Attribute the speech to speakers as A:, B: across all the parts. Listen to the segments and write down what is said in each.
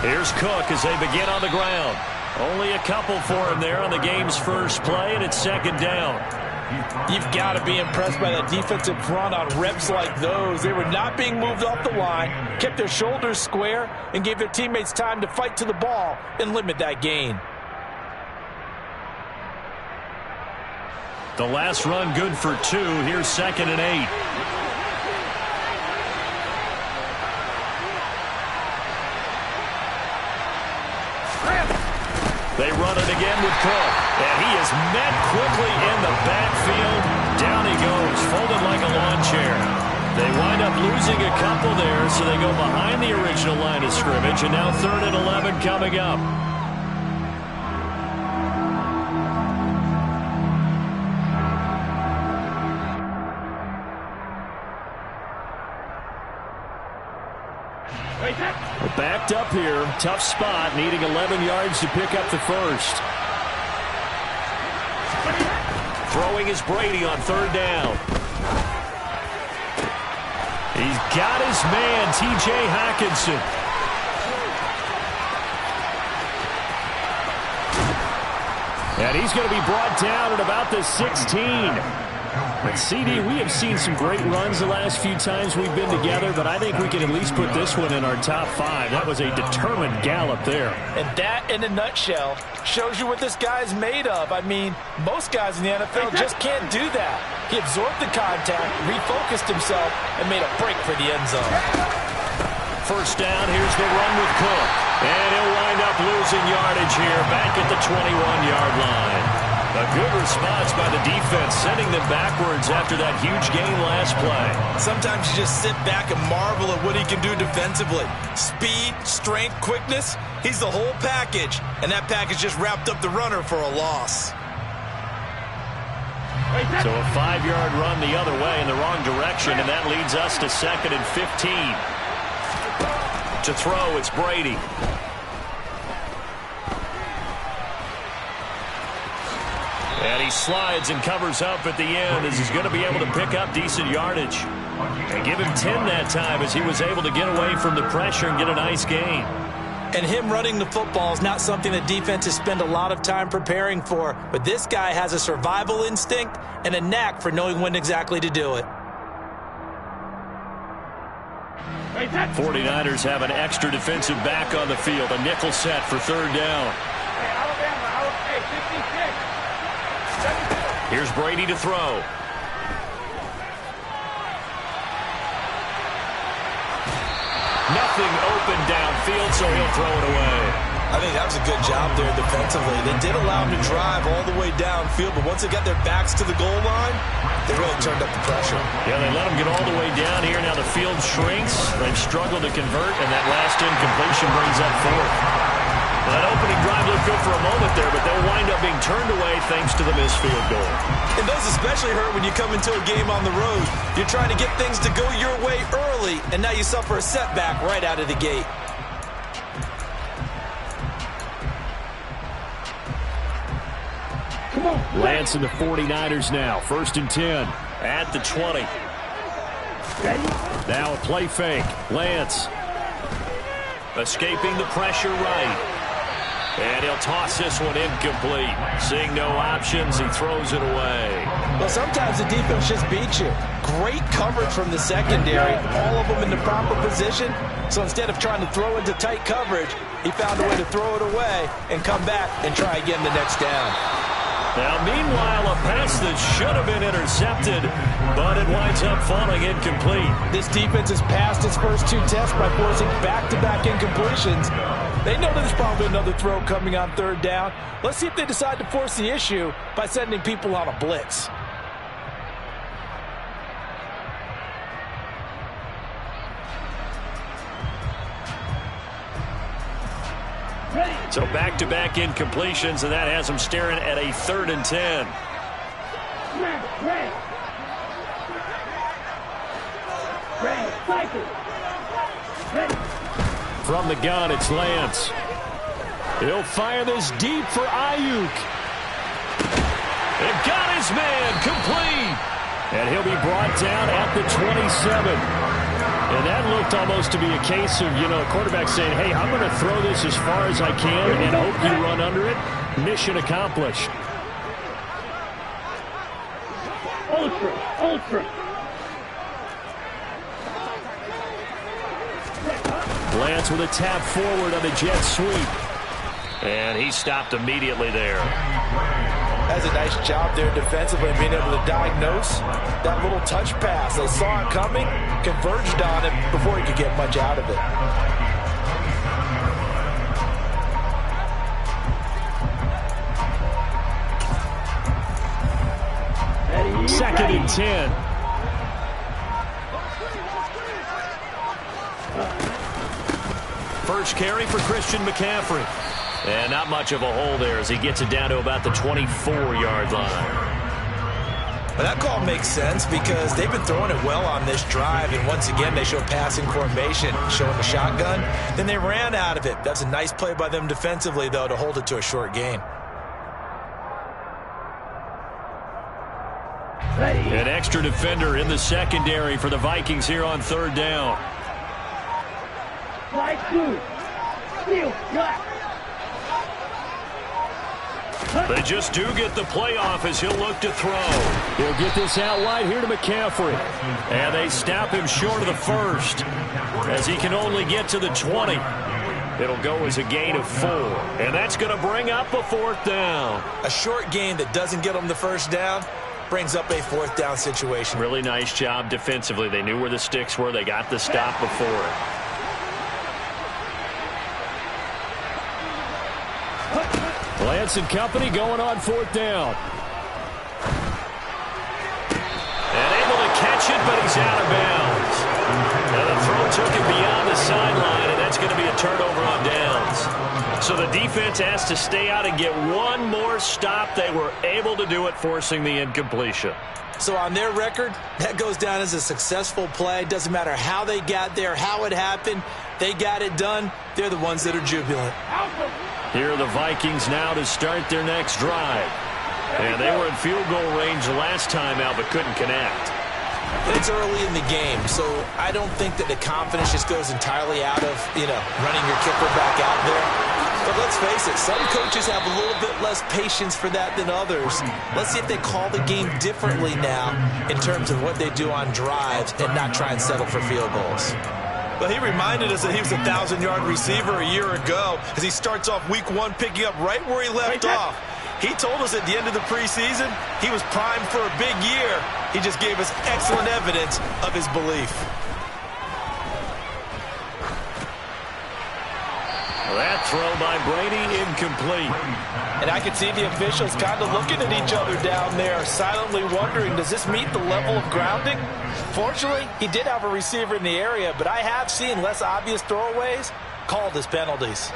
A: Here's Cook as they begin on the ground. Only a couple for him there on the game's first play, and it's second down.
B: You've got to be impressed by that defensive front on reps like those. They were not being moved off the line, kept their shoulders square, and gave their teammates time to fight to the ball and limit that gain.
A: The last run good for 2. Here's 2nd and 8. They run it again with Cook, and he is met quickly in the backfield. Down he goes, folded like a lawn chair. They wind up losing a couple there, so they go behind the original line of scrimmage, and now 3rd and 11 coming up. Backed up here, tough spot, needing 11 yards to pick up the first. Throwing is Brady on 3rd down. He's got his man, T.J. Hockenson. And he's going to be brought down at about the 16. But CD, we have seen some great runs the last few times we've been together, but I think we can at least put this one in our top 5. That was a determined gallop there. And that, in a nutshell, shows you what this guy's made of. I mean, most guys in the NFL just can't do that. He absorbed the contact, refocused himself, and made a break for the end zone. First down, here's the run with Cook. And he'll wind up losing yardage here, back at the 21-yard line. A good response by the defense, sending them backwards after that huge gain last play. Sometimes you just sit back and marvel at what he can do defensively. Speed, strength, quickness, he's the whole package. And that package just wrapped up the runner for a loss. So a 5-yard run the other way in the wrong direction, and that leads us to 2nd and 15. To throw, it's Brady. And he slides and covers up at the end as he's going to be able to pick up decent yardage. And give him 10 that time as he was able to get away from the pressure and get a nice gain. And him running the football is not something that defenses spend a lot of time preparing for. But this guy has a survival instinct and a knack for knowing when exactly to do it. 49ers have an extra defensive back on the field. A nickel set for 3rd down. Here's Brady to throw. Nothing open downfield, so he'll throw it away. I think that was a good job there defensively. They did allow him to drive all the way downfield, but once they got their backs to the goal line, they really turned up the pressure. Yeah, they let him get all the way down here. Now the field shrinks. They've struggled to convert, and that last incompletion brings up 4th. That opening drive looked good for a moment there, but they'll wind up being turned away thanks to the missed field goal. It does especially hurt when you come into a game on the road. You're trying to get things to go your way early, and now you suffer a setback right out of the gate. Come on. Lance and the 49ers now. 1st and 10 at the 20. Now a play fake. Lance escaping the pressure right. And he'll toss this one incomplete. Seeing no options, he throws it away. Well, sometimes the defense just beats you. Great coverage from the secondary. All of them in the proper position. So instead of trying to throw into tight coverage, he found a way to throw it away and come back and try again the next down. Now, meanwhile, a pass that should have been intercepted, but it winds up falling incomplete. This defense has passed its first 2 tests by forcing back-to-back incompletions. They know there's probably another throw coming on 3rd down. Let's see if they decide to force the issue by sending people on a blitz. So back-to-back incompletions, and that has them staring at a 3rd and 10. From the gun, it's Lance. He'll fire this deep for Ayuk. And got his man complete. And he'll be brought down at the 27. And that looked almost to be a case of, a quarterback saying, hey, I'm going to throw this as far as I can and hope you run under it. Mission accomplished.
C: Ultra.
A: Lance with a tap forward on the jet sweep. And he stopped immediately there.
B: That's a nice job there defensively, being able to diagnose that little touch pass. They saw it coming, converged on it before he could get much out of it.
A: Second and 10. First carry for Christian McCaffrey. And not much of a hole there as he gets it down to about the 24-yard line.
B: Well, that call makes sense because they've been throwing it well on this drive, and once again they show passing formation, showing the shotgun. Then they ran out of it. That's a nice play by them defensively, though, to hold it to a short gain.
A: An extra defender in the secondary for the Vikings here on third down. They just do get the play off as he'll look to throw. He'll get this out wide here to McCaffrey. And they stop him short of the first as he can only get to the 20. It'll go as a gain of 4. And that's going to bring up a fourth down.
B: A short gain that doesn't get them the first down brings up a fourth down situation.
A: Really nice job defensively. They knew where the sticks were. They got the stop before it. Lance and company going on fourth down. And able to catch it, but he's out of bounds. And the throw took it beyond the sideline, and that's going to be a turnover on downs. So the defense has to stay out and get one more stop. They were able to do it, forcing the incompletion.
B: So on their record, that goes down as a successful play. Doesn't matter how they got there, how it happened. They got it done. They're the ones that are jubilant.
A: Here are the Vikings now to start their next drive. And they were in field goal range last time out, but couldn't connect.
B: It's early in the game, so I don't think that the confidence just goes entirely out of, running your kicker back out there. But let's face it, some coaches have a little bit less patience for that than others. Let's see if they call the game differently now in terms of what they do on drives and not try and settle for field goals.
D: Well, he reminded us that he was a 1,000-yard receiver a year ago as he starts off week 1 picking up right where he left off. He told us at the end of the preseason he was primed for a big year. He just gave us excellent evidence of his belief.
A: That throw by Brady incomplete.
B: And I could see the officials kind of looking at each other down there, silently wondering, does this meet the level of grounding? Fortunately, he did have a receiver in the area, but I have seen less obvious throwaways called as penalties.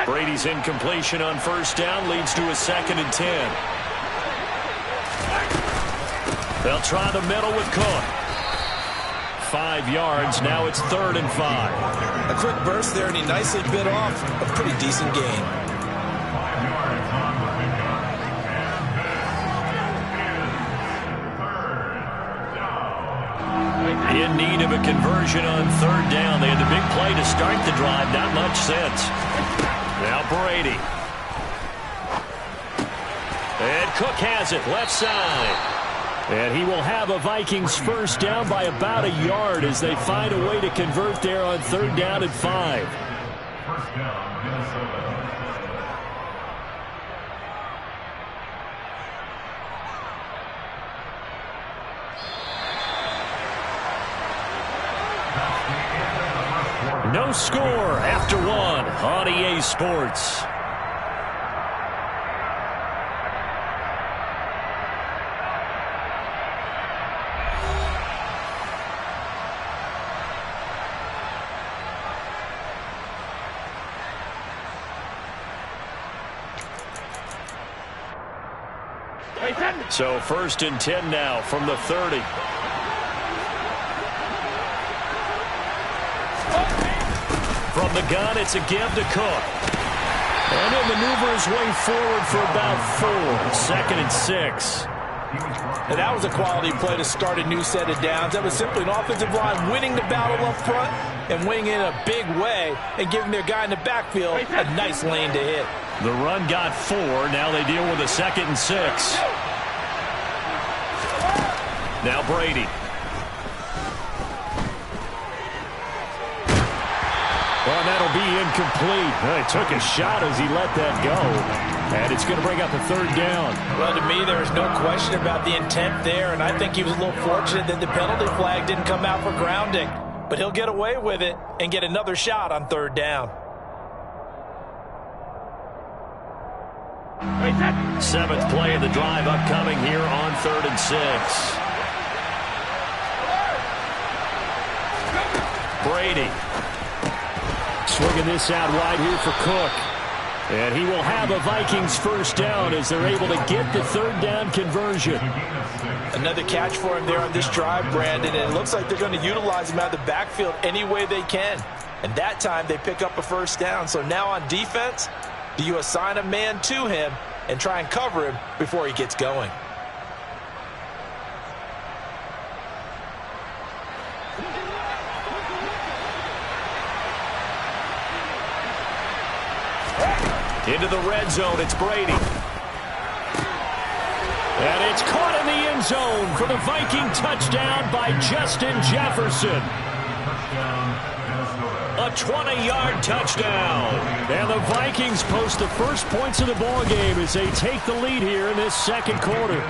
A: Brady's incompletion on first down leads to a 2nd and 10. They'll try the middle with Cook. 5 yards. Now it's 3rd and 5.
B: A quick burst there, and he nicely bit off a pretty decent gain.
A: In need of a conversion on 3rd down. They had the big play to start the drive. Not much sense. Now Brady. And Cook has it left side. And he will have a Vikings first down by about a yard as they find a way to convert there on 3rd down and 5.
C: First down, Minnesota.
A: No score after 1 on EA Sports. So 1st and 10 now from the 30. From the gun, it's a give to Cook. And he'll maneuver his way forward for about 4. 2nd and 6.
B: And that was a quality play to start a new set of downs. That was simply an offensive line winning the battle up front and winning in a big way and giving their guy in the backfield a nice lane to hit.
A: The run got 4. Now they deal with a 2nd and 6. Now Brady. Well, that'll be incomplete. He took a shot as he let that go. And it's going to bring up a 3rd down.
B: Well, to me, there is no question about the intent there, and I think he was a little fortunate that the penalty flag didn't come out for grounding. But he'll get away with it and get another shot on 3rd down.
A: 7th play of the drive upcoming here on 3rd and 6. Brady. Swinging this out wide here for Cook. And he will have a Vikings 1st down as they're able to get the 3rd down conversion.
B: Another catch for him there on this drive, Brandon, and it looks like they're going to utilize him out of the backfield any way they can. And that time they pick up a 1st down. So now on defense, do you assign a man to him and try and cover him before he gets going?
A: Into the red zone, it's Brady. And it's caught in the end zone for the Viking touchdown by Justin Jefferson. A 20-yard touchdown. And the Vikings post the first points of the ball game as they take the lead here in this 2nd quarter.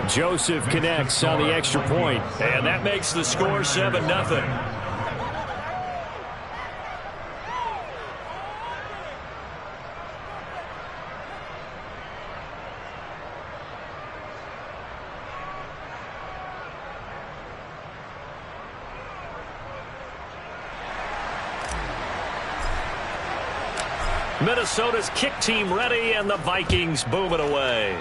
A: Joseph connects on the extra point, and that makes the score 7-0. Minnesota's kick team ready, and the Vikings boom it away.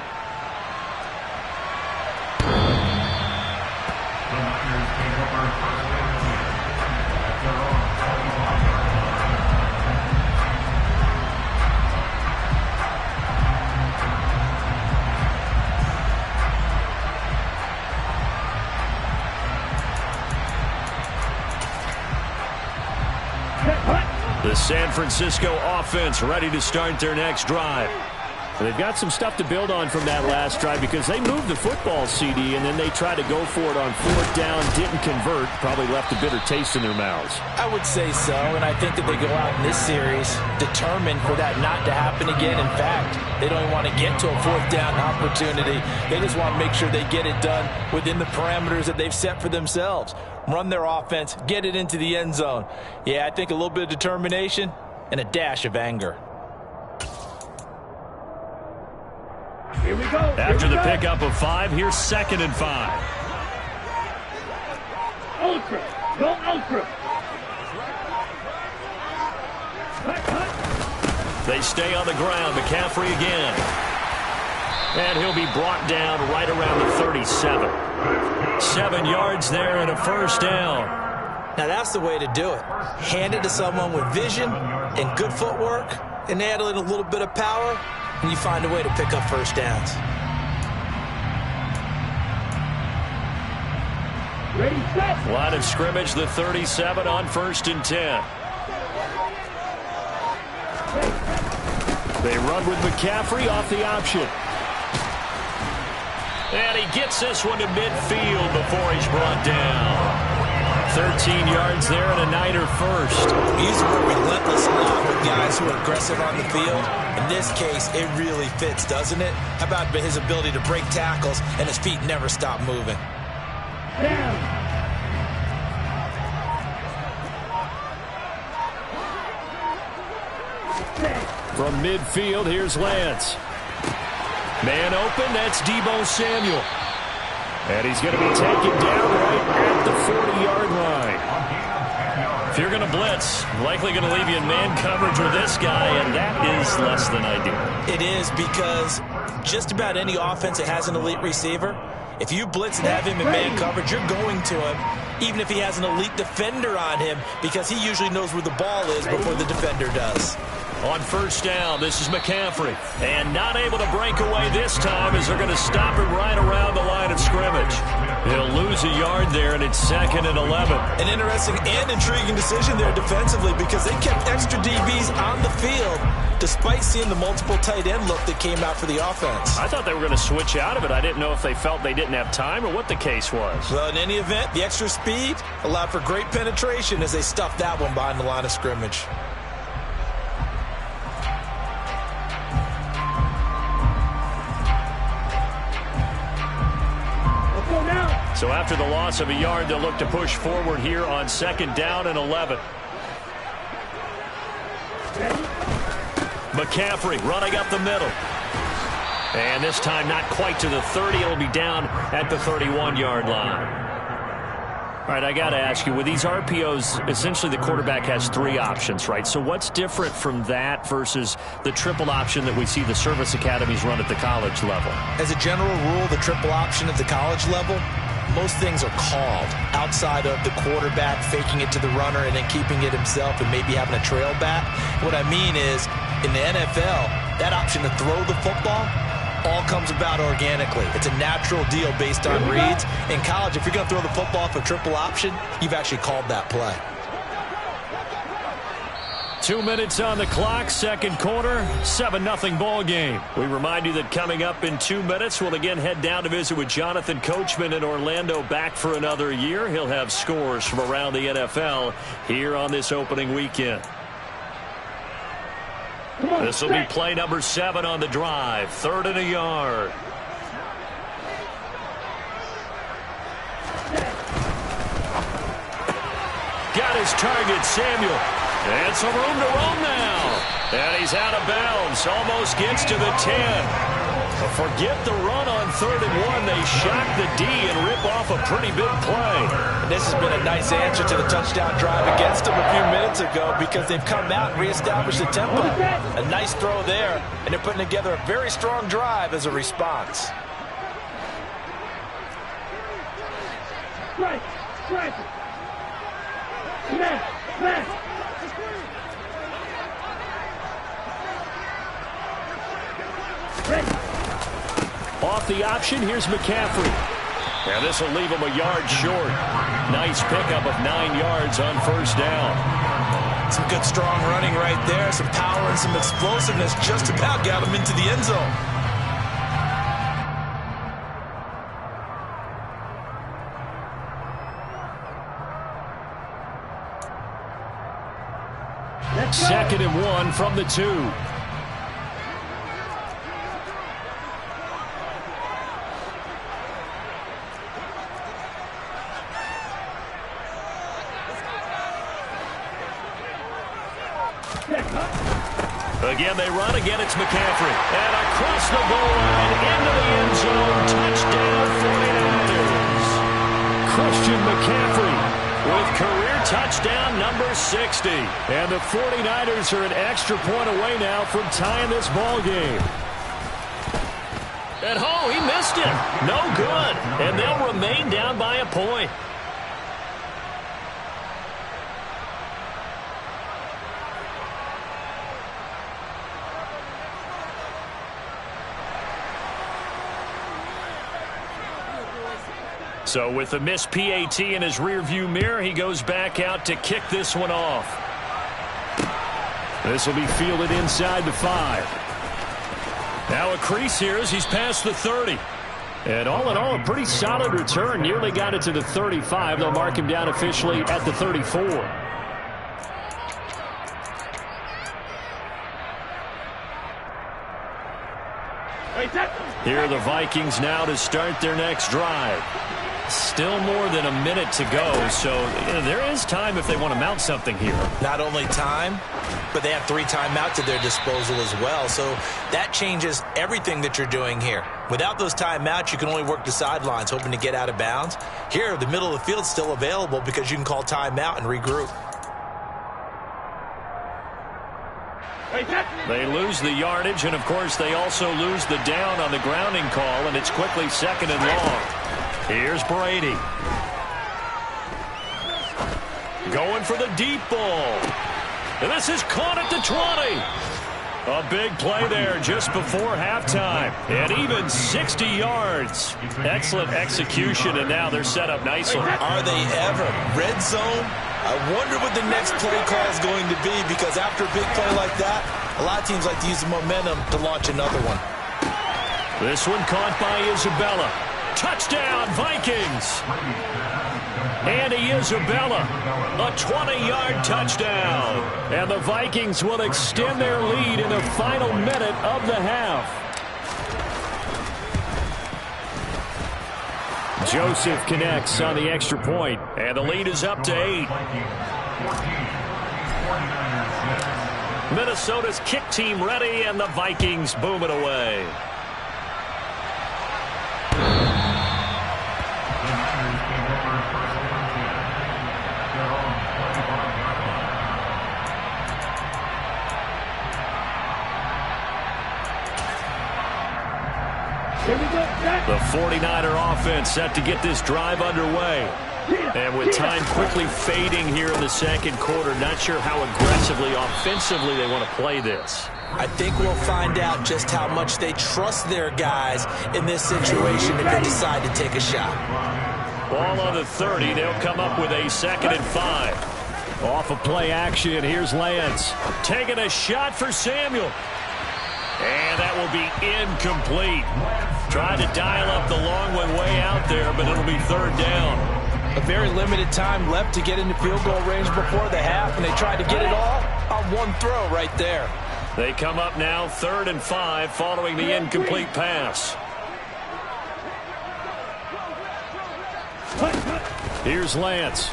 A: The San Francisco offense ready to start their next drive. And they've got some stuff to build on from that last drive because they moved the football, CD, and then they tried to go for it on 4th down, didn't convert, probably left a bitter taste in their mouths.
B: I would say so, and I think that they go out in this series determined for that not to happen again. In fact, they don't even want to get to a 4th down opportunity. They just want to make sure they get it done within the parameters that they've set for themselves. Run their offense, get it into the end zone. Yeah, I think a little bit of determination and a dash of anger.
C: Here we go.
A: After the pickup of 5, here's 2nd and 5.
C: Ultra. Go ultra.
A: They stay on the ground. McCaffrey again. And he'll be brought down right around the 37. 7 yards there and a 1st down.
B: Now that's the way to do it. Hand it to someone with vision and good footwork and add a little bit of power, and you find a way to pick up 1st downs.
C: Ready, set.
A: Line of scrimmage, the 37 on 1st and 10. They run with McCaffrey off the option. And he gets this one to midfield before he's brought down. 13 yards there and a Niner 1st.
B: He's a relentless lot with guys who are aggressive on the field. In this case, it really fits, doesn't it? How about his ability to break tackles and his feet never stop moving?
C: Down.
A: From midfield, here's Lance. Man open, that's Deebo Samuel. And he's going to be taken down right at the 40-yard line. If you're going to blitz, likely going to leave you in man coverage with this guy, and that is less than ideal.
B: It is, because just about any offense that has an elite receiver, If you blitz and have him in man coverage, you're going to him, even if he has an elite defender on him, because he usually knows where the ball is before the defender does.
A: On first down, this is McCaffrey. And not able to break away this time as they're going to stop him right around the line of scrimmage. He'll lose a yard there, and it's 2nd and 11.
B: An interesting and intriguing decision there defensively, because they kept extra DBs on the field despite seeing the multiple tight end look that came out for the offense.
A: I thought they were going to switch out of it. I didn't know if they felt they didn't have time or what the case was.
B: Well, in any event, the extra speed allowed for great penetration as they stuffed that one behind the line of scrimmage.
A: So after the loss of a yard, they'll look to push forward here on 2nd down and 11. McCaffrey running up the middle. And this time not quite to the 30. It'll be down at the 31-yard line. All right, I got to ask you, with these RPOs, essentially the quarterback has 3 options, right? So what's different from that versus the triple option that we see the service academies run at the college level?
B: As a general rule, the triple option at the college level, most things are called outside of the quarterback faking it to the runner and then keeping it himself and maybe having a trail back. What I mean is, in the NFL, that option to throw the football all comes about organically. It's a natural deal based on reads. In college, if you're going to throw the football for triple option, you've actually called that play.
A: 2 minutes on the clock, second quarter, 7-0 ball game. We remind you that coming up in 2 minutes, we'll again head down to visit with Jonathan Coachman in Orlando, back for another year. He'll have scores from around the NFL here on this opening weekend. This will be play number 7 on the drive, 3rd and a yard. Got his target, Samuel. And some room to roam now. And he's out of bounds. Almost gets to the 10. But forget the run on 3rd and 1. They shock the D and rip off a pretty big play.
B: And this has been a nice answer to the touchdown drive against them a few minutes ago, because they've come out and reestablished the tempo. A nice throw there, and they're putting together a very strong drive as a response.
C: Strike! Strike! Smash! Smash!
A: Off the option, here's McCaffrey. And this will leave him a yard short. Nice pickup of 9 yards on first down.
B: Some good strong running right there. Some power and some explosiveness just about got him into the end zone.
A: Second and 1 from the 2. Again, they run. Again, it's McCaffrey. And across the goal line, into the end zone. Touchdown, 49ers. Christian McCaffrey with career touchdown number 60. And the 49ers are an extra point away now from tying this ball game. And he missed it. No good. And they'll remain down by a point. So with the missed PAT in his rearview mirror, he goes back out to kick this one off. This will be fielded inside the 5. Now a crease here as he's past the 30. And all in all, a pretty solid return. Nearly got it to the 35. They'll mark him down officially at the 34. Here are the Vikings now to start their next drive. Still more than a minute to go, so there is time if they want to mount something here.
B: Not only time, but they have 3 timeouts at their disposal as well, so that changes everything that you're doing here. Without those timeouts, you can only work the sidelines, hoping to get out of bounds. Here, the middle of the field's still available because you can call timeout and regroup.
A: They lose the yardage, and of course they also lose the down on the grounding call, and it's quickly 2nd and long. Here's Brady. Going for the deep ball. And this is caught at the 20. A big play there just before halftime. And even 60 yards. Excellent execution, and now they're set up nicely.
B: Are they ever? Red zone? I wonder what the next play call is going to be, because after a big play like that, a lot of teams like to use the momentum to launch another one.
A: This one caught by Isabella. Touchdown, Vikings. Andy Isabella, a 20-yard touchdown. And the Vikings will extend their lead in the final minute of the half. Joseph connects on the extra point, and the lead is up to 8. Minnesota's kick team ready, and the Vikings boom it away. The 49er offense set to get this drive underway. And with time quickly fading here in the second quarter, not sure how aggressively, offensively they want to play this.
B: I think we'll find out just how much they trust their guys in this situation if they decide to take a shot.
A: Ball on the 30. They'll come up with a 2nd and 5. Off of play action, here's Lance. Taking a shot for Samuel. And that will be incomplete. Tried to dial up the long one way out there, but it'll be 3rd down.
B: A very limited time left to get into field goal range before the half, and they tried to get it all on one throw right there.
A: They come up now 3rd and 5 following the incomplete pass. Here's Lance.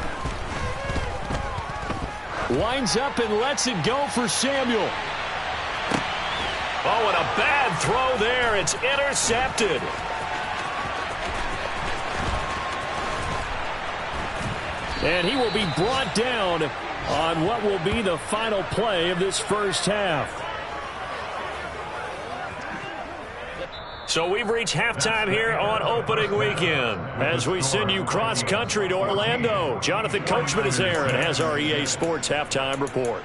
A: Winds up and lets it go for Samuel. Oh, and a bad throw there. It's intercepted. And he will be brought down on what will be the final play of this first half. So we've reached halftime here on opening weekend. As we send you cross-country to Orlando, Jonathan Coachman is there and has our EA Sports halftime report.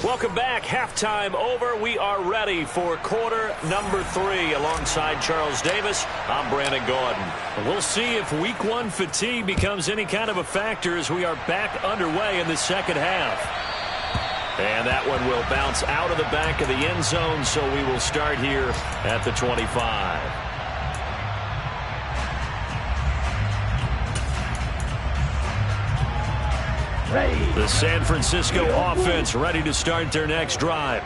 A: Welcome back. Halftime over. We are ready for quarter number 3. Alongside Charles Davis, I'm Brandon Gaudin. We'll see if week 1 fatigue becomes any kind of a factor as we are back underway in the second half. And that one will bounce out of the back of the end zone, so we will start here at the 25. The San Francisco offense ready to start their next drive.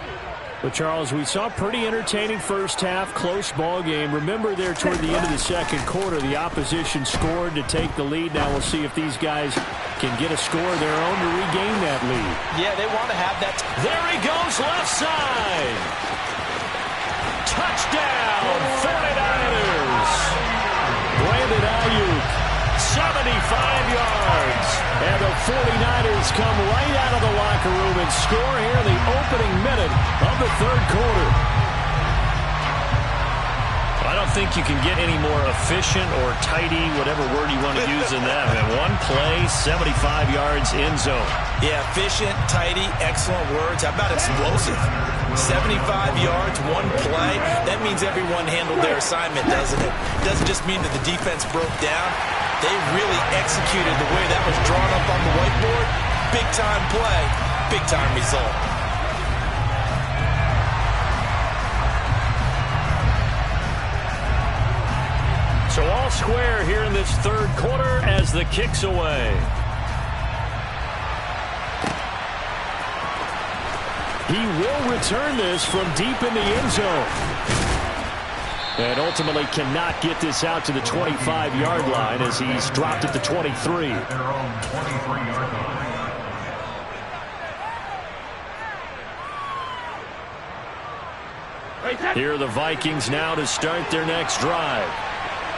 A: But, Charles, we saw a pretty entertaining first half, close ball game. Remember there toward the end of the second quarter, the opposition scored to take the lead. Now we'll see if these guys can get a score of their own to regain that lead.
B: Yeah, they want to have that.
A: There he goes, left side. Touchdown, 49ers. Brandon Ayuk, 75 yards. And the 49ers come right out of the locker room and score here in the opening minute of the third quarter. I don't think you can get any more efficient or tidy, whatever word you want to use in that. And one play, 75 yards in zone.
B: Yeah, efficient, tidy, excellent words. How about explosive? 75 yards, one play. That means everyone handled their assignment, doesn't it? It doesn't just mean that the defense broke down. They really executed the way that was drawn up on the whiteboard. Big-time play, big-time result.
A: So all square here in this third quarter as the kick's away. He will return this from deep in the end zone. And ultimately cannot get this out to the 25-yard line as he's dropped at the 23. Here are the Vikings now to start their next drive.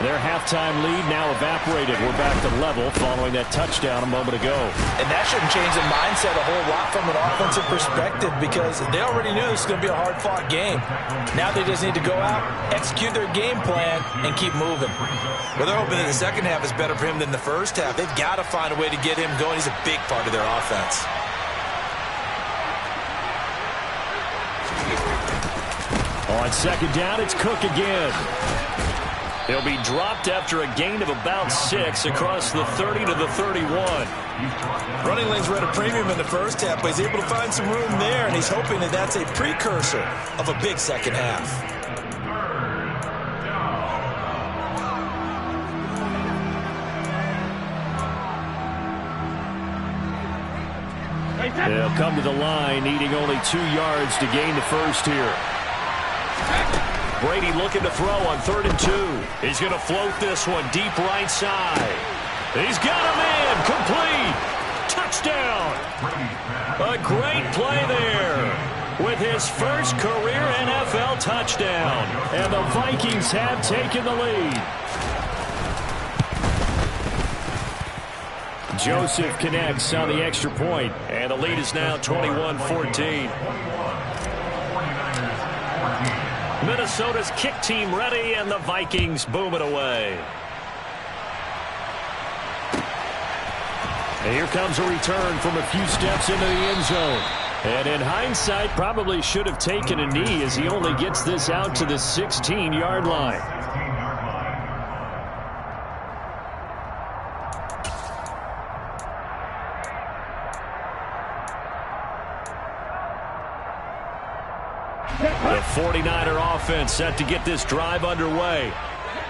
A: Their halftime lead now evaporated. We're back to level following that touchdown a moment ago.
B: And that shouldn't change the mindset a whole lot from an offensive perspective because they already knew this was going to be a hard-fought game. Now they just need to go out, execute their game plan, and keep moving.
D: Well, they're hoping that the second half is better for him than the first half. They've got to find a way to get him going. He's a big part of their offense.
A: On second down, it's Cook again. He'll be dropped after a gain of about 6 across the 30 to the 31.
D: Running lanes were at a premium in the first half, but he's able to find some room there, and he's hoping that that's a precursor of a big second half.
A: They'll come to the line, needing only 2 yards to gain the first here. Brady looking to throw on 3rd and 2. He's going to float this one deep right side. He's got a man. Complete. Touchdown. A great play there with his first career NFL touchdown. And the Vikings have taken the lead. Joseph connects on the extra point, and the lead is now 21-14. Minnesota's kick team ready, and the Vikings boom it away. And here comes a return from a few steps into the end zone. And in hindsight, probably should have taken a knee as he only gets this out to the 16-yard line. The 49er offense set to get this drive underway.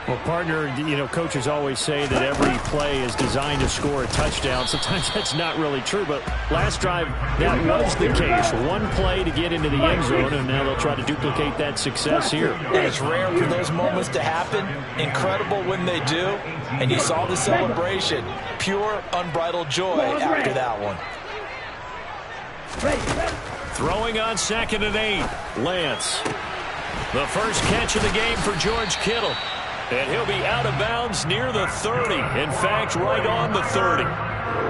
A: Well, partner, you know, coaches always say that every play is designed to score a touchdown. Sometimes that's not really true, but last drive, that was the case. One play to get into the end zone, and now they'll try to duplicate that success here.
B: And it's rare for those moments to happen. Incredible when they do. And you saw the celebration. Pure, unbridled joy after that one.
A: Throwing on 2nd and 8. Lance. The first catch of the game for George Kittle. And he'll be out of bounds near the 30. In fact, right on the 30.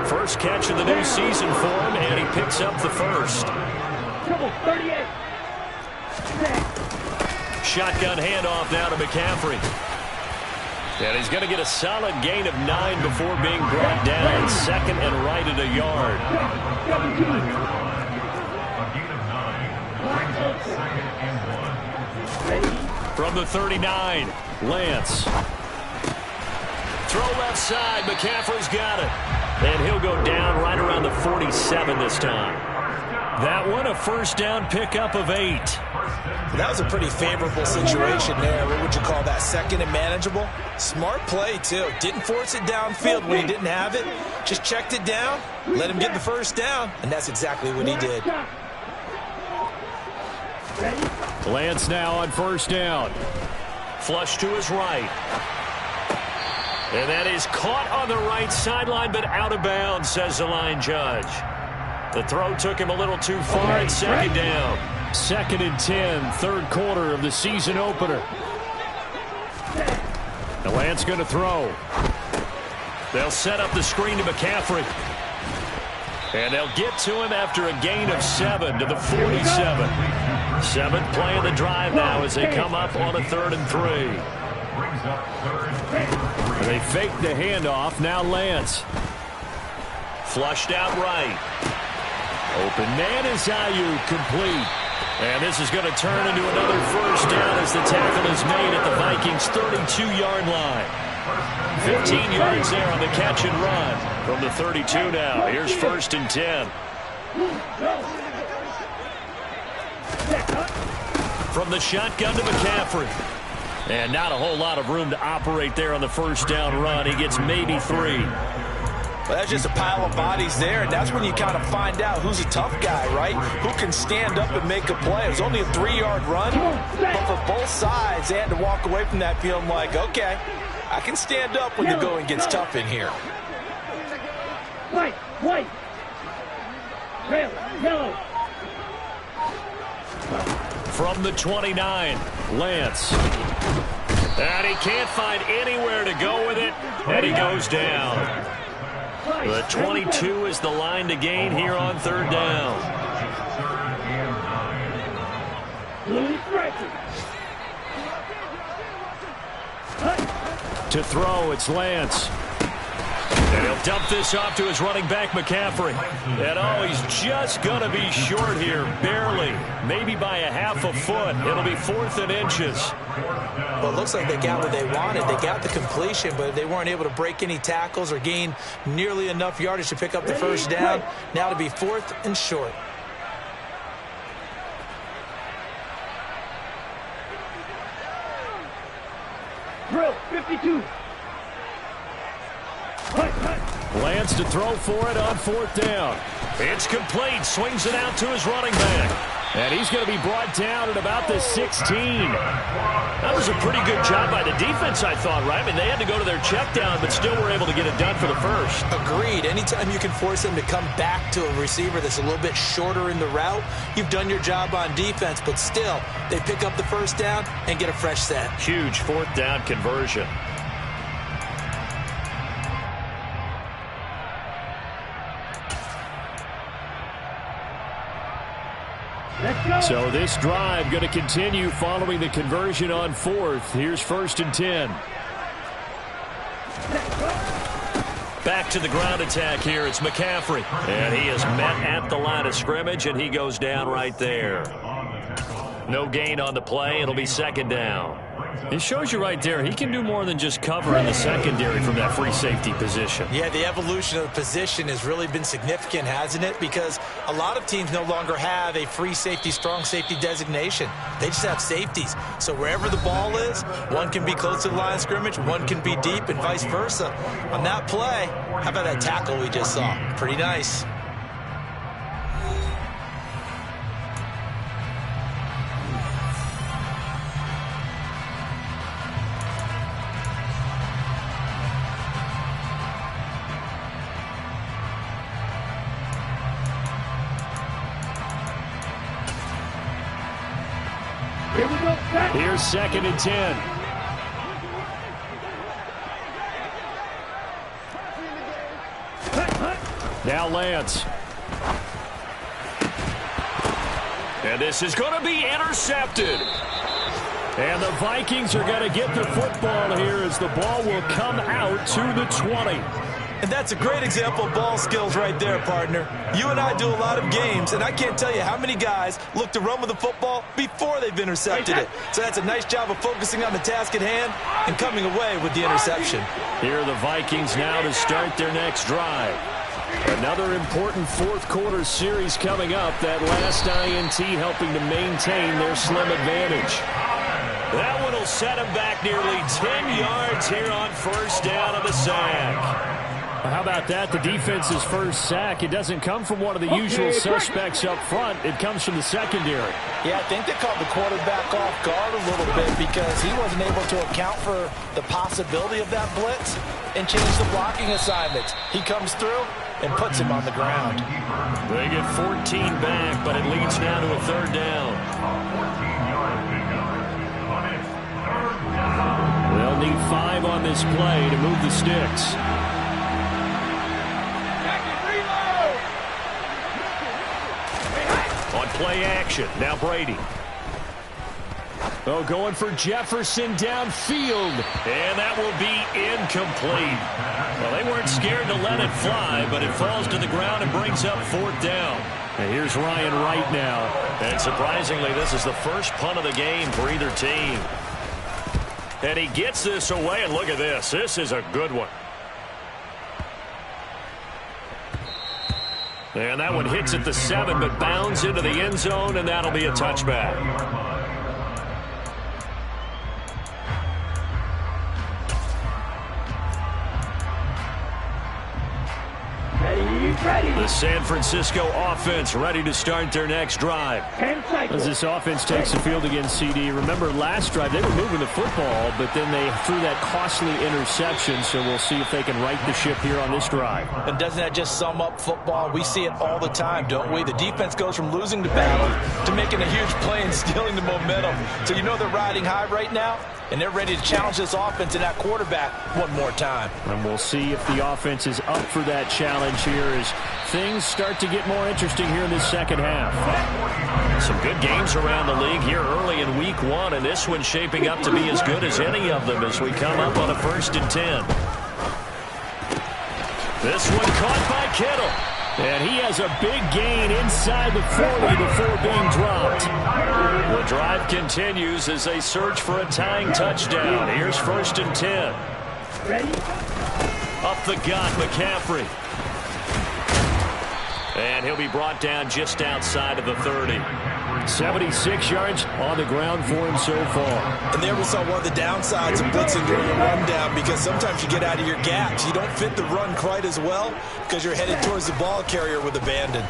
A: First catch of the new season for him, and he picks up the first. Shotgun handoff now to McCaffrey. And he's going to get a solid gain of 9 before being brought down. 2nd and right at a yard. From the 39, Lance. Throw left side. McCaffrey's got it. And he'll go down right around the 47 this time. That one, a first down pickup of 8.
B: That was a pretty favorable situation there. What would you call that? 2nd and manageable? Smart play, too. Didn't force it downfield when he didn't have it. Just checked it down, let him get the first down, and that's exactly what he did.
A: Lance now on first down. Flush to his right. And that is caught on the right sideline, but out of bounds, says the line judge. The throw took him a little too far at 2nd down. 2nd and 10, 3rd quarter of the season opener. The Lance going to throw. They'll set up the screen to McCaffrey. And they'll get to him after a gain of 7 to the 47. 7th play of the drive now as they come up on a 3rd and 3. They fake the handoff. Now Lance. Flushed out right. Open man is Ayuk, complete. And this is going to turn into another first down as the tackle is made at the Vikings' 32-yard line. 15 yards there on the catch and run. From the 32 now. Here's 1st and 10. From the shotgun to McCaffrey. And not a whole lot of room to operate there on the first down run. He gets maybe 3.
B: Well, that's just a pile of bodies there, and that's when you kind of find out who's a tough guy, right? Who can stand up and make a play. It was only a 3-yard run, but for both sides, they had to walk away from that feeling like, okay, I can stand up when the going gets tough in here.
C: White. Red, yellow.
A: From the 29, Lance. And he can't find anywhere to go with it, and he goes down. The 22 is the line to gain here on third down. To throw, it's Lance. And he'll dump this off to his running back, McCaffrey. And oh, he's just going to be short here, barely. Maybe by a half a foot. It'll be 4th and inches.
B: Well, it looks like they got what they wanted. They got the completion, but they weren't able to break any tackles or gain nearly enough yardage to pick up the first down. Now to be 4th and short.
C: Drill, 52.
A: Lance to throw for it on 4th down. It's complete. Swings it out to his running back. And he's going to be brought down at about the 16. That was a pretty good job by the defense, I thought, right? I mean, they had to go to their check down, but still were able to get it done for the first.
B: Agreed. Anytime you can force them to come back to a receiver that's a little bit shorter in the route, you've done your job on defense, but still, they pick up the first down and get a fresh set.
A: Huge 4th down conversion. So this drive going to continue following the conversion on 4th. Here's 1st and 10. Back to the ground attack here. It's McCaffrey. And he is met at the line of scrimmage, and he goes down right there. No gain on the play. It'll be 2nd down. It shows you right there, he can do more than just cover in the secondary from that free safety position.
B: Yeah, the evolution of the position has really been significant, hasn't it? Because a lot of teams no longer have a free safety, strong safety designation. They just have safeties. So wherever the ball is, one can be close to the line of scrimmage, one can be deep, and vice versa. On that play, how about that tackle we just saw? Pretty nice.
A: Here's 2nd and 10. Now Lance. And this is going to be intercepted. And the Vikings are going to get the football here as the ball will come out to the 20.
B: And that's a great example of ball skills right there, partner. You and I do a lot of games, and I can't tell you how many guys look to run with the football before they've intercepted it. So that's a nice job of focusing on the task at hand and coming away with the interception.
A: Here are the Vikings now to start their next drive. Another important 4th quarter series coming up. That last INT helping to maintain their slim advantage. That one will set them back nearly 10 yards here on 1st down of the sack. How about that? The defense's first sack. It doesn't come from one of the usual suspects up front. It comes from the secondary.
B: Yeah, I think they caught the quarterback off guard a little bit because he wasn't able to account for the possibility of that blitz and change the blocking assignments. He comes through and puts him on the ground.
A: They get 14 back, but it leads now to a 3rd down. They'll need 5 on this play to move the sticks. On play action, now Brady. Oh, going for Jefferson downfield, and that will be incomplete. Well, they weren't scared to let it fly, but it falls to the ground and brings up 4th down. And here's Ryan Wright now. And surprisingly, this is the first punt of the game for either team. And he gets this away, and look at this. This is a good one. And that one hits at the 7, but bounds into the end zone, and that'll be a touchback.
C: Ready?
A: The San Francisco offense ready to start their next drive. As this offense takes the field against CD, remember last drive they were moving the football, but then they threw that costly interception, so we'll see if they can right the ship here on this drive.
B: And doesn't that just sum up football? We see it all the time, don't we? The defense goes from losing the battle to making a huge play and stealing the momentum. So you know they're riding high right now, and they're ready to challenge this offense and that quarterback one more time.
A: And we'll see if the offense is up for that challenge here as things start to get more interesting here in this second half. Some good games around the league here early in week 1, and this one's shaping up to be as good as any of them as we come up on a 1st and 10. This one caught by Kittle. And he has a big gain inside the 40 before being dropped. The drive continues as they search for a tying touchdown. Here's 1st and 10. Up the gut, McCaffrey. And he'll be brought down just outside of the 30. 76 yards on the ground for him so far.
D: And there we saw one of the downsides of blitzing during a rundown, because sometimes you get out of your gaps. You don't fit the run quite as well because you're headed towards the ball carrier with abandon.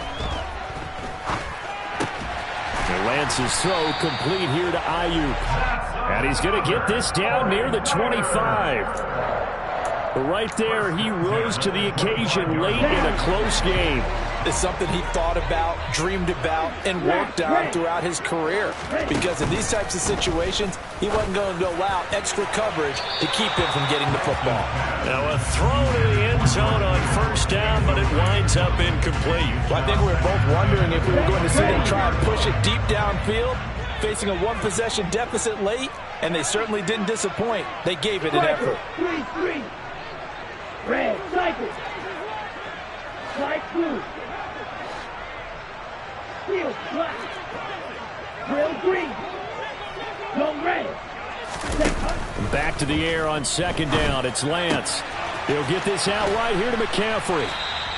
A: And Lance's throw complete here to Ayuk. And he's going to get this down near the 25. Right there, he rose to the occasion late in a close game.
B: It's something he thought about, dreamed about, and worked on throughout his career. Because in these types of situations, he wasn't going to go out extra coverage to keep him from getting the football.
A: Now a throw to the end zone on 1st down, but it winds up incomplete.
B: Well, I think we were both wondering if we were going to see them try and push it deep downfield, facing a one-possession deficit late, and they certainly didn't disappoint. They gave it an effort.
C: 3-3. Red, cycle. Light blue. Field black. Grill green. No red.
A: Back to the air on 2nd down. It's Lance. He'll get this out wide here to McCaffrey.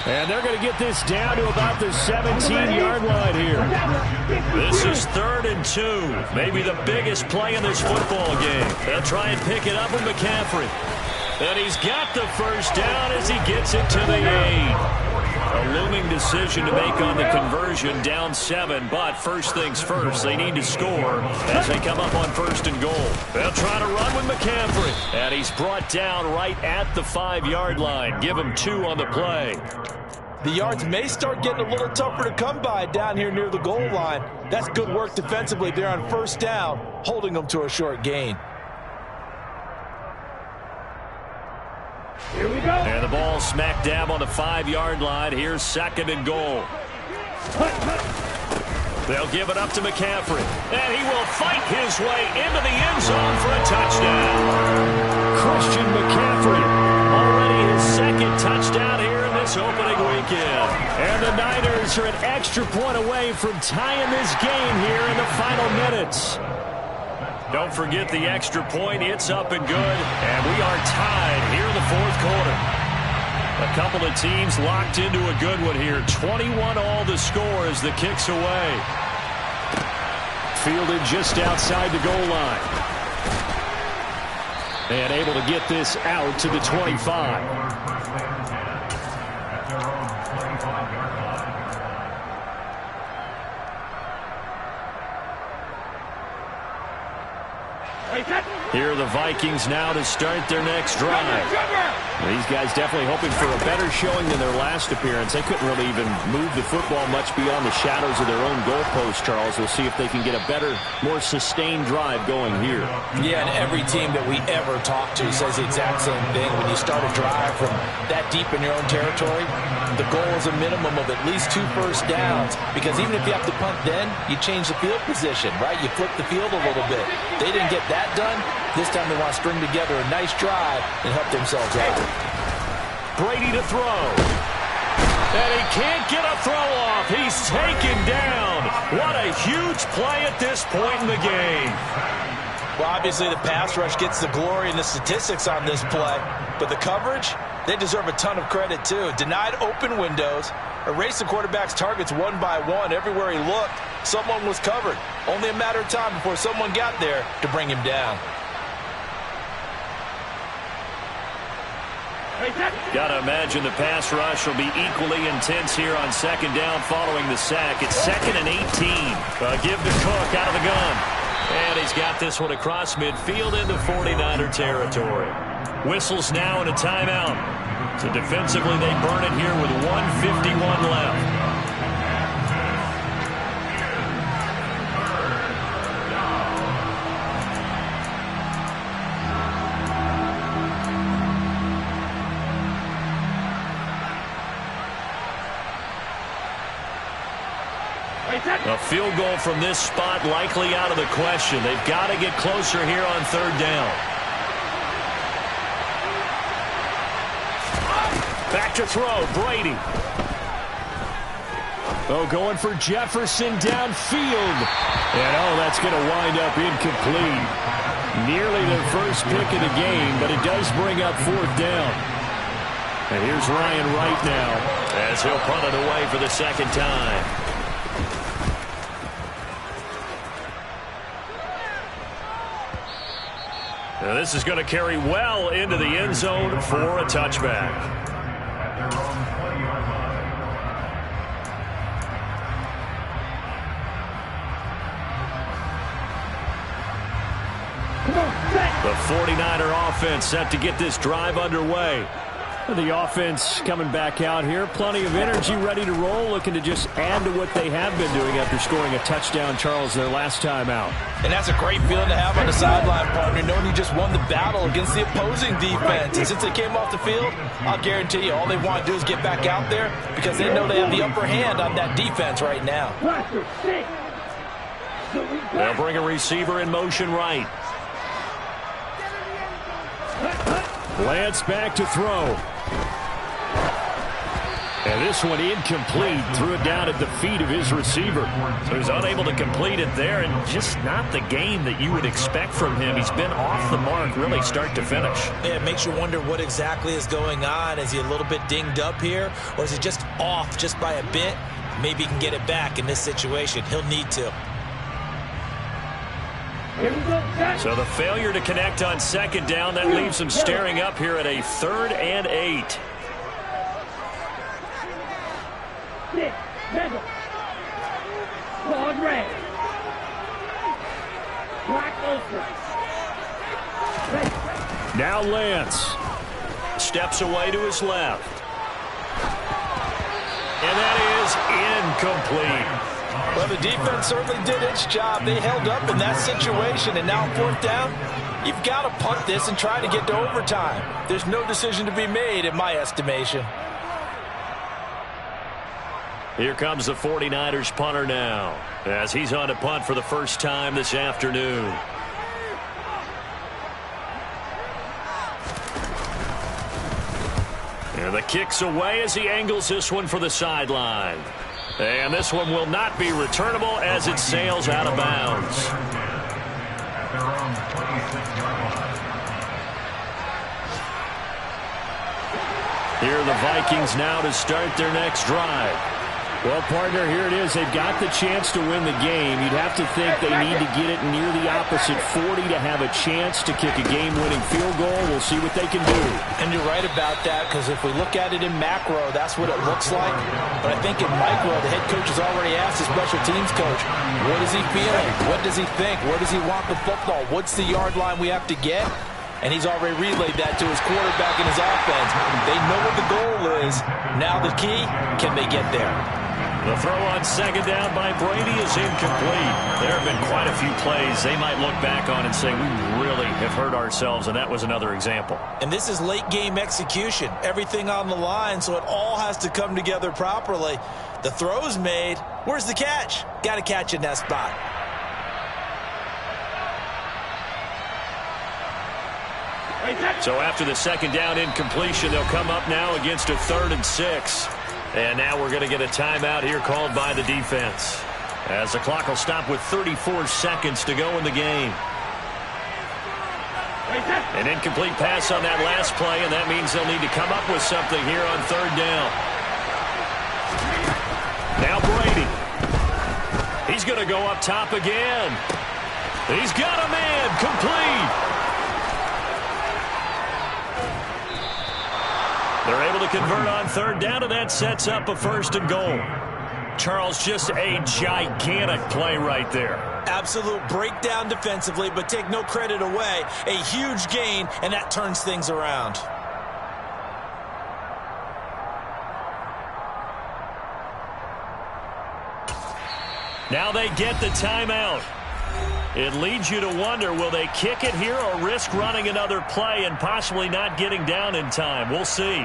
A: And they're going to get this down to about the 17-yard line here. This is 3rd and 2. Maybe the biggest play in this football game. They'll try and pick it up with McCaffrey. And he's got the 1st down as he gets it to the 8. A looming decision to make on the conversion, down 7, but first things first, they need to score as they come up on 1st and goal. They'll try to run with McCaffrey, and he's brought down right at the 5-yard line. Give him 2 on the play.
B: The yards may start getting a little tougher to come by down here near the goal line. That's good work defensively there on 1st down, holding them to a short gain.
C: Here we go.
A: And the ball smack dab on the 5-yard line. Here's 2nd and goal. They'll give it up to McCaffrey. And he will fight his way into the end zone for a touchdown. Christian McCaffrey, already his 2nd touchdown here in this opening weekend. And the Niners are an extra point away from tying this game here in the final minutes. Don't forget the extra point. It's up and good. And we are tied here in the 4th quarter. A couple of teams locked into a good one here. 21-all the score as the kick's away. Fielded just outside the goal line. And able to get this out to the 25. Here are the Vikings now to start their next drive. These guys definitely hoping for a better showing than their last appearance. They couldn't really even move the football much beyond the shadows of their own goalpost, Charles. We'll see if they can get a better, more sustained drive going here.
B: Yeah, and every team that we ever talk to says the exact same thing. When you start a drive from that deep in your own territory, the goal is a minimum of at least 2 first downs, because even if you have to punt then, you change the field position, right? You flip the field a little bit. They didn't get that done. This time they want to string together a nice drive and help themselves out.
A: Brady to throw. And he can't get a throw off. He's taken down. What a huge play at this point in the game.
B: Well, obviously the pass rush gets the glory and the statistics on this play, but the coverage, they deserve a ton of credit too. Denied open windows, erased the quarterback's targets one by one. Everywhere he looked, someone was covered. Only a matter of time before someone got there to bring him down.
A: Got to imagine the pass rush will be equally intense here on second down following the sack. It's 2nd and 18. Give to Cook out of the gun. And he's got this one across midfield into 49er territory. Whistles now and a timeout. So defensively they burn it here with 1:51 left. A field goal from this spot likely out of the question. They've got to get closer here on 3rd down. Back to throw, Brady. Oh, going for Jefferson downfield. And that's going to wind up incomplete. Nearly their first pick of the game, but it does bring up 4th down. And here's Ryan Wright now as he'll punt it away for the 2nd time. Now this is going to carry well into the end zone for a touchback. The 49er offense set to get this drive underway. The offense coming back out here. Plenty of energy, ready to roll, looking to just add to what they have been doing after scoring a touchdown, Charles, their last time out.
B: And that's a great feeling to have on the sideline, partner, knowing you just won the battle against the opposing defense. And since they came off the field, I'll guarantee you all they want to do is get back out there because they know they have the upper hand on that defense right now.
A: They'll bring a receiver in motion right. Lance back to throw. And this one incomplete. Threw it down at the feet of his receiver. So he's unable to complete it there, and just not the game that you would expect from him. He's been off the mark really start to finish.
B: Yeah, it makes you wonder what exactly is going on. Is he a little bit dinged up here, or is he just off just by a bit? Maybe he can get it back in this situation. He'll need to.
A: So the failure to connect on 2nd down, that leaves him staring up here at a 3rd and 8. Now Lance steps away to his left. And that is incomplete.
B: Well, the defense certainly did its job. They held up in that situation, and now 4th down, you've got to punt this and try to get to overtime. There's no decision to be made in my estimation.
A: Here comes the 49ers punter now as he's on to punt for the first time this afternoon. And the kick's away as he angles this one for the sideline. And this one will not be returnable as it sails out of bounds. Here are the Vikings now to start their next drive. Well, partner, here it is. They've got the chance to win the game. You'd have to think they need to get it near the opposite 40 to have a chance to kick a game-winning field goal. We'll see what they can do.
B: And you're right about that, because if we look at it in macro, that's what it looks like. But I think in micro, the head coach has already asked the special teams coach, what is he feeling? What does he think? Where does he want the football? What's the yard line we have to get? And he's already relayed that to his quarterback and his offense. They know what the goal is. Now the key, can they get there?
A: The throw on 2nd down by Brady is incomplete. There have been quite a few plays they might look back on and say, we really have hurt ourselves, and that was another example.
B: And this is late game execution. Everything on the line, so it all has to come together properly. The throw's made. Where's the catch? Got to catch in that spot.
A: So after the 2nd down incompletion, they'll come up now against a 3rd and 6. And now we're going to get a timeout here called by the defense, as the clock will stop with 34 seconds to go in the game. An incomplete pass on that last play, and that means they'll need to come up with something here on 3rd down. Now Brady. He's going to go up top again. He's got a man complete. They're able to convert on third down, and that sets up a 1st and goal. Charles, just a gigantic play right there.
B: Absolute breakdown defensively, but take no credit away. A huge gain, and that turns things around.
A: Now they get the timeout. It leads you to wonder, will they kick it here or risk running another play and possibly not getting down in time? We'll see.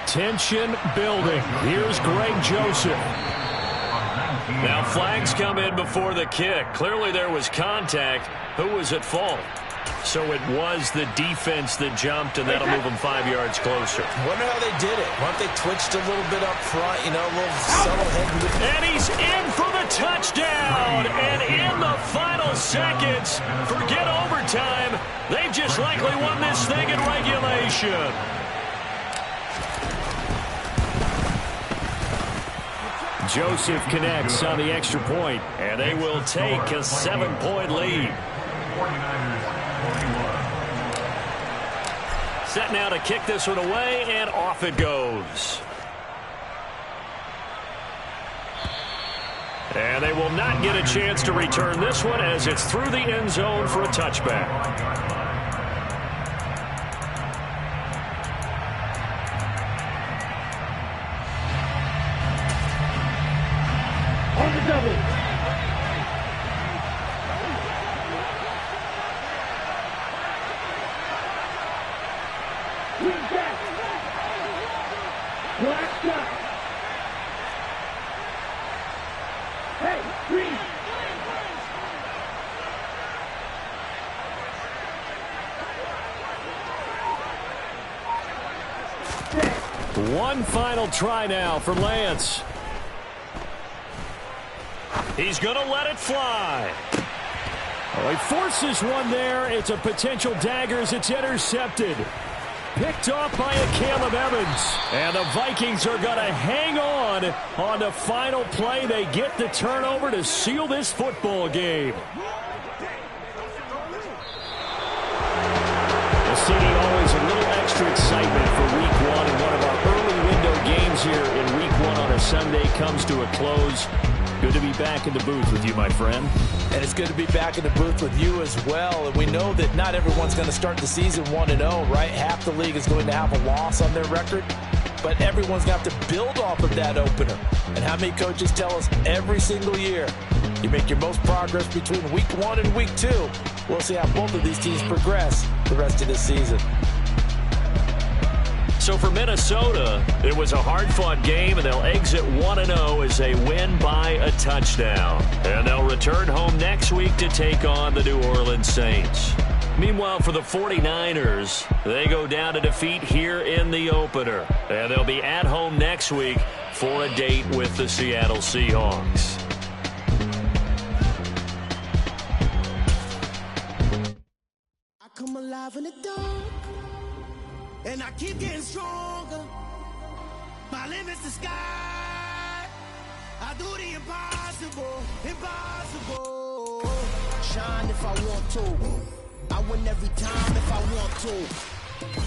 A: Tension building. Here's Greg Joseph. Now flags come in before the kick. Clearly there was contact. Who was at fault? So it was the defense that jumped, and that'll move them 5 yards closer.
B: Wonder how they did it. Why don't they twitched a little bit up front, you know, a little subtle head.
A: And he's in for the touchdown. And in the final seconds, forget overtime. They've just likely won this thing in regulation. Joseph connects on the extra point, and they will take a 7-point lead. Set now to kick this one away, and off it goes. And they will not get a chance to return this one as it's through the end zone for a touchback.
C: On the double. Green back. Black shot. Hey, green.
A: One final try now for Lance. He's going to let it fly. Oh, he forces one there. It's a potential dagger as it's intercepted. Picked off by a Caleb Evans. And the Vikings are going to hang on the final play. They get the turnover to seal this football game. The city always a little extra excitement for week one. And one of our early window games here in week one on a Sunday comes to a close. Good to be back in the booth with you, my friend.
B: And it's good to be back in the booth with you as well. And we know that not everyone's going to start the season 1-0, right? Half the league is going to have a loss on their record. But everyone's got to build off of that opener. And how many coaches tell us every single year, you make your most progress between week 1 and week 2. We'll see how both of these teams progress the rest of this season.
A: So for Minnesota, it was a hard-fought game, and they'll exit 1-0 as they win by a touchdown. And they'll return home next week to take on the New Orleans Saints. Meanwhile, for the 49ers, they go down to defeat here in the opener. And they'll be at home next week for a date with the Seattle Seahawks.
E: I come alive in the dark. And I keep getting stronger. My limit's the sky. I do the impossible, impossible. Shine if I want to. I win every time if I want to.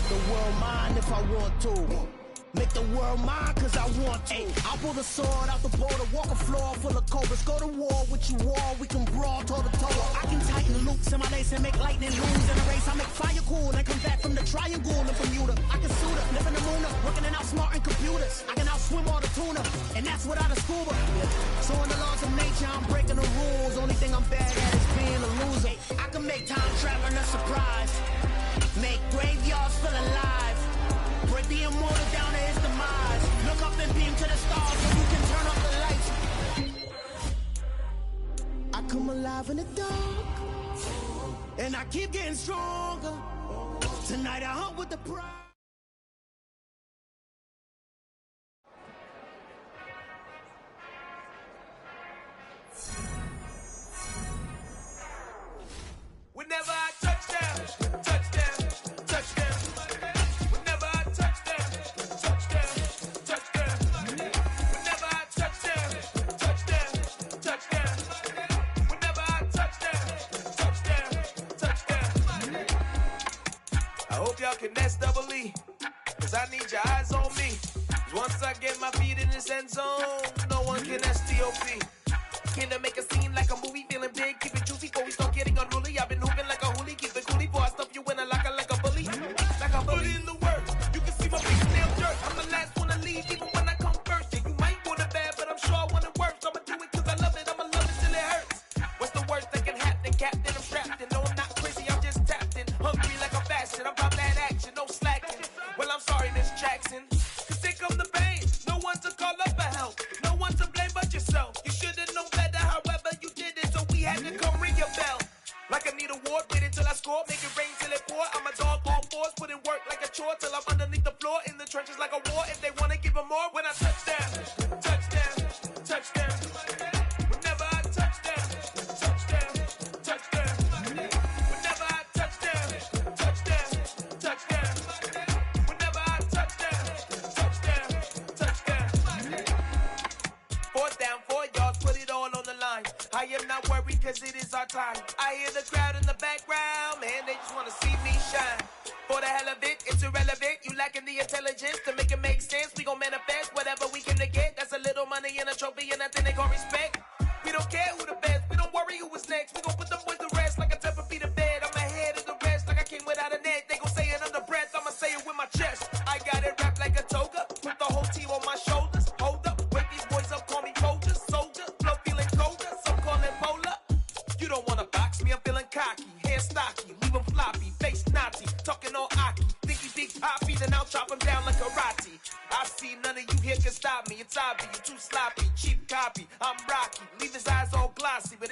E: The world mine if I want to. Make the world mine cause I want to. I pull the sword out the border, walk a floor full of cobras. Go to war with you all, we can brawl toe to toe. I can tighten loops in my lace and make lightning lose in a race. I make fire cool and come back from the triangle in Bermuda. I can suit up, live in the moon up, working and outsmarting computers. I can outswim all the tuna, and that's without a scuba. So in the laws of nature, I'm breaking the rules. Only thing I'm bad at is being a loser. I can make time traveling a surprise. Make graveyards feel alive. Break the immortal down to his demise. Look up and beam to the stars so you can turn off the lights. I come alive in the dark. And I keep getting stronger. Tonight I hunt with the pride.
F: Whenever I touchdown, touchdown, touchdown. Whenever I touchdown, touchdown, touchdown. Whenever I touchdown, touchdown, touchdown. Whenever I touchdown, finesse double E. Cause I need your eyes on me. 'Cause once I get my feet in this end zone, no one can STOP. Can I make a scene like a movie, feeling big, keep it juicy before we start getting unruly. I've been hooping like a hoolie, keep it coolie before I stuff you in a locker like a bully. Like a bully. Put in the work, you can see my fingernail dirt. I'm the last one to leave, even when I come first. Yeah, you might want it bad, but I'm sure I want it worse. I'ma do it 'cause I love it, I'ma love it till it hurts. What's the worst that can happen, Captain? I'm strapped in, no, I'm not crazy, I'm just tapped in. Hungry like a bastard, I'm about that action, no slacking. Well, I'm sorry, Miss Jackson, 'cause here come the pain. No one to call up for help, no one to blame but yourself. You should've known better, however you did it, so we had to come ring your bell. Like I need a ward, wait until I score, make it rain till it pour. I'm a dog on fours, put in work like a chore till I'm underneath the floor, in the trenches like a war. If they wanna give them more, when I touch down, touchdown, touchdown. Whenever I touch down, touchdown, touchdown. Whenever I touch down, touchdown, touchdown. Whenever I touch down, touchdown, touchdown. 4th down, 4 yards, put it all on the line. I am not worried 'cause it is our time. I hear the crowd in the background, man, they just wanna see me shine. For the hell of it, it's irrelevant. You lacking the intelligence to make it make sense. We gon' manifest whatever we can to get. That's a little money and a trophy and nothing they call respect. We don't care who the best, we don't worry who was next. We gon' put them boys to rest like a temper feet of bed. I'm ahead of the rest like I came without a net. They gon' say it under breath, I'ma say it with my chest. I got it wrapped like a toga, put the whole team on my shoulders. Hold up, wake these boys up, call me soldier, soldier. Flow feeling colder, some call it polar. You don't wanna box me, I'm feeling cocky. Hair stocky, leave him floppy, face naughty. Talking all aki, think he big poppy, then I'll chop him down like karate. I see none of you here can stop me, it's obvious, you too sloppy. Cheap copy, I'm Rocky, leave his eyes all glossy. But